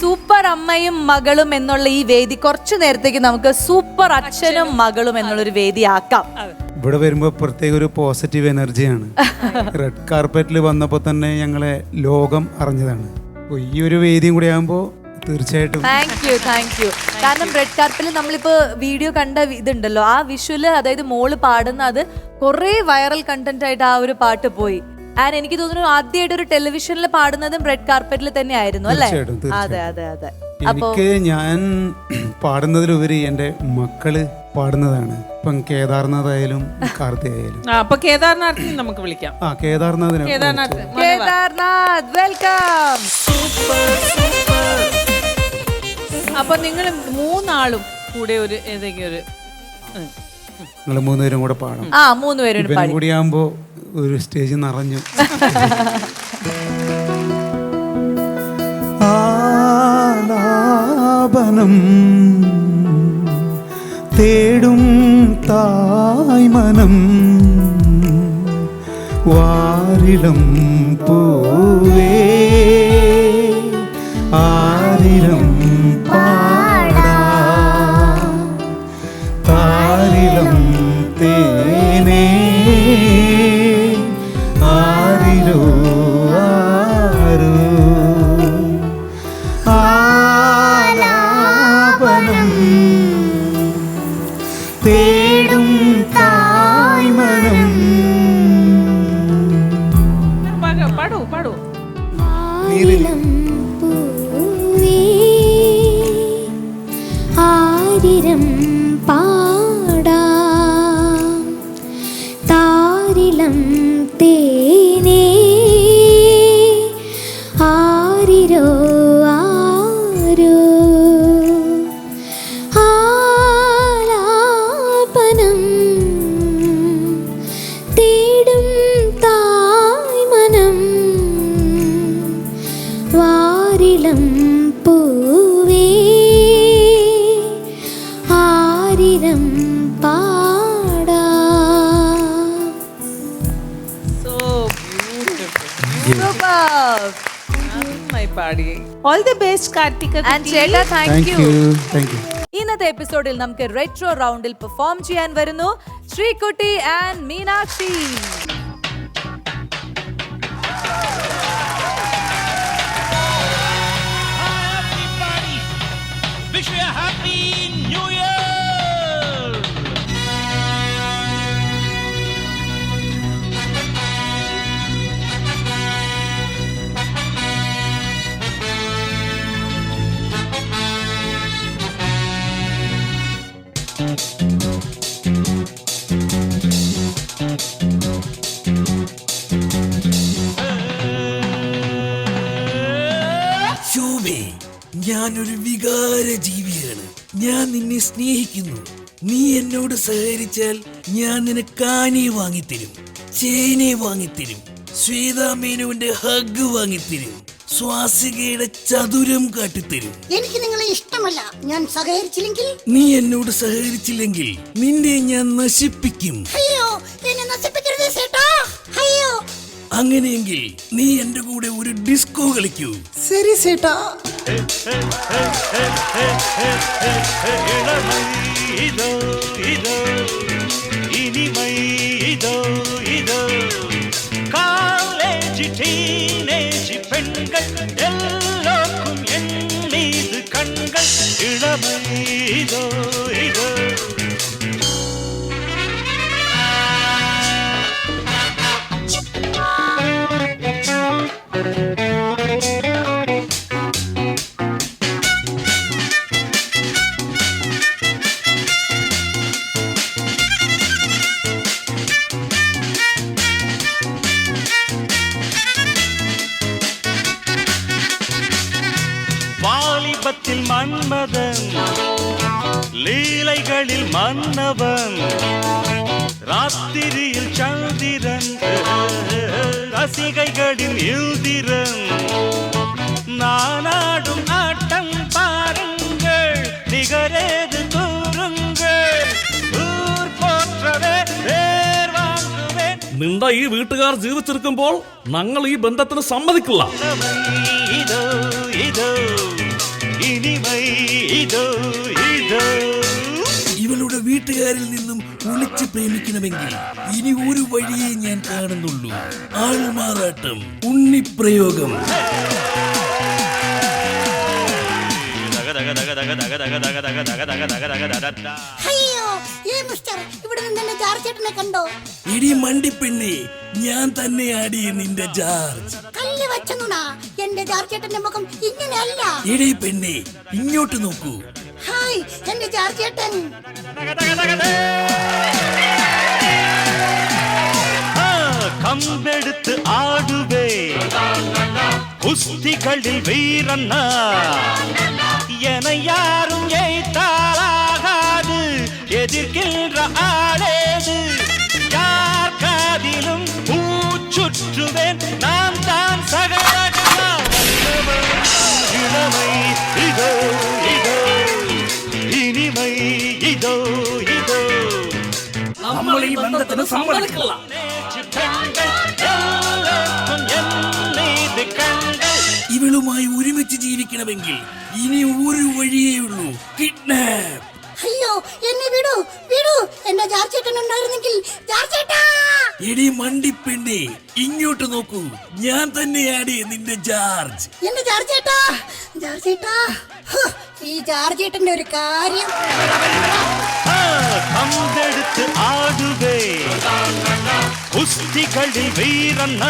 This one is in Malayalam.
സൂപ്പർ അമ്മയും മകളും എന്നുള്ള ഈ വേദി കുറച്ചു നേരത്തേക്ക് നമുക്ക് സൂപ്പർ അച്ഛനും മകളും എന്നുള്ളൊരു വേദി ആക്കാം. ഇവിടെ വരുമ്പോൾ പ്രത്യേക ഒരു പോസിറ്റീവ് എനർജിയാണ്. റെഡ് കാർപ്പറ്റിൽ വന്നപ്പോൾ തന്നെ ഞങ്ങളെ ലോകം അറിഞ്ഞതാണ്. ഈ ഒരു വേദിയും കൂടി ആകുമ്പോൾ തീർച്ചയായിട്ടും താങ്ക് യു. കാരണം റെഡ് കാർപ്പറ്റിൽ നമ്മളിപ്പോ വീഡിയോ കണ്ട ഇതുണ്ടല്ലോ, ആ വിഷ്വല്, അതായത് മോള് പാടുന്ന അത് കുറെ വൈറൽ കണ്ടന്റ് ആയിട്ട് ആ ഒരു പാട്ട് പോയി. ആൻഡ് എനിക്ക് തോന്നുന്നു ആദ്യമായിട്ട് ഒരു ടെലിവിഷനിൽ പാടുന്നതും റെഡ് കാർപ്പറ്റിൽ തന്നെ ആയിരുന്നു അല്ലേ? അതെ അതെ അതെ. എനിക്ക് ഞാൻ പാടുന്നതിലുപരി എൻ്റെ മക്കള് പാടുന്നതാണ്. ഇപ്പം കേദാർനാഥ് ആയാലും കാർത്തി ആയാലും. അപ്പൊ കേദാർനാഥ് നമുക്ക് വിളിക്കാം. കേദാർനാഥ് വെൽക്കം. അപ്പൊ നിങ്ങൾ മൂന്നാളും കൂടെ ഒരു ഏതെങ്കിലും ഒരു നിങ്ങൾ മൂന്നുപേരും കൂടെ പാടും. മൂന്നുപേരും കൂടി ആകുമ്പോ ഒരു സ്റ്റേജ് നിറഞ്ഞു. ആലാപനം തേടും തായ്മനം വാരിളം പൂവേ ആരിരം പാടാ താരിളം തേനേ ആരിരോ ആരോ ആലാപനം തേടും തായ്മനം. പാടൂ പാടൂ. ആരിരം പാടാ താരിളം തേനേ ആരിരോ ആരോ ആലാപനം തേടും തായ്മനം വാരിളം പൂവേ ആരിരം പാടാ. നന്നായി പാടി. All the best Karthika. Thank you. ഇന്നത്തെ എപ്പിസോഡിൽ നമുക്ക് റെട്രോ റൗണ്ടിൽ പെർഫോം ചെയ്യാൻ വരുന്നു Sreekutty and Meenakshi. Wish you a happy new year. ശോഭേ, ഞാനൊരു വികാര ജീവിയാണ്. ഞാൻ നിന്നെ സ്നേഹിക്കുന്നു. നീ എന്നോട് സഹകരിച്ചാൽ ഞാൻ നിനക്ക് ആനയെ വാങ്ങിത്തരും, ചേനയെ വാങ്ങിത്തരും, ശ്വേതാമേനുവിന്റെ ഹഗ് വാങ്ങിത്തരും, സ്വാസികയുടെ ചതുരം കാട്ടിത്തരും. എനിക്ക് നിങ്ങളെ ഇഷ്ടമല്ല. ഞാൻ സഹകരിച്ചില്ലെങ്കിൽ, നീ എന്നോട് സഹകരിച്ചില്ലെങ്കിൽ നിന്നെ ഞാൻ നശിപ്പിക്കും. അയ്യോ, എന്നെ നശിപ്പിക്കരുത് ചേട്ടാ. അയ്യോ, അങ്ങനെയെങ്കിൽ നീ എന്റെ കൂടെ ഒരു ഡിസ്കോ കളിക്കൂ. ശരി ചേട്ടാ. ഇളമൈ ഇതോ ഇതോ ഇനിമൈ ഇതോ ഇതോ காலேஜ் டீனேஜ் பெண்கள் எல்லோருக்கும் என் மீது கண்கள். இளமை இதோ இதோ வாலிபத்தில் மன்மதன், லீலைகளில் மன்னவன், ராத்திரியில் சந்திரன், ரசிகைகளின் இந்திரன். நானாடும் ஆட்டம் பாருங்கள், நிகரேது கூறுங்கள், ஊர் போற்றவே பேர் வாங்குவேன். നിന്റെ ഈ വീട്ടുകാർ ജീവിച്ചിരിക്കുമ്പോൾ ഞങ്ങൾ ഈ ബന്ധത്തിന് സമ്മതിക്കില്ല. ഇതോ ഇതോ വീട്ടുകാരിൽ നിന്നും ഒളിച്ച് പ്രേമിക്കണമെങ്കിൽ ഇനി ഒരു വഴിയേ ഞാൻ കാണുന്നുള്ളൂ. ആൾമാറാട്ടം, ഉണ്ണിപ്രയോഗം. അയ്യോ ഈ മിസ്റ്റർ ഇവിടെ നിന്ന് എന്റെ ജാർജ് ചേട്ടനെ കണ്ടോ? ഇടി മണ്ടിപ്പെണ്ണെ, ഞാൻ തന്നെയാടി നിന്റെ ജാർജ്. കല്ല് വെച്ച നുണ. എന്റെ ജാർജ് ചേട്ടന്റെ മുഖം ഇങ്ങനെയല്ല. ഇടി പെണ്ണെ, ഇങ്ങോട്ട് നോക്കൂ. ഹായ് എന്റെ ജാർജ് ചേട്ടൻ. കമ്പെടുത്ത് ആടുവേ കുസ്തികളിൽ വീരണ്ണ என யாரும் ஏய்த்தாலாகாது எதிர்க்கின்ற ஆளேது யார் காதிலும் பூச்சுற்றுவேன் நான் தான் சகலகலா இளமை இதோ இதோ இனிமை இதோ இதோ നമ്മൾ ഈ ബന്ധത്തിന് സമ്മതിക്കില്ല. ഇവളുമായി ഒരുമിച്ച് ജീവിക്കണമെങ്കിൽ ഇനി ഒരു വഴിയേ ഉള്ളൂ, കിഡ്നാപ്പ്. അയ്യോ എന്നെ വിടൂ വിടൂ. എന്റെ ജാർജ് ചേട്ടൻ ഉണ്ടായിരുന്നെങ്കിൽ. ജാർജ് ചേട്ടാ. എടി മണ്ടിപ്പെണ്ണെ, ഇങ്ങോട്ട് നോക്കൂ. ഞാൻ തന്നെയാടി നിന്റെ ജാർജ്. എന്റെ ജാർജ് ചേട്ടാ. ജാർജ് ചേട്ടാ. ഹ്, ഈ ജാർജ് ചേട്ടന്റെ ഒരു കാര്യം. കമ്പെടുത്ത് ആടുവേ കുസ്തികളിൽ വീരണ്ണ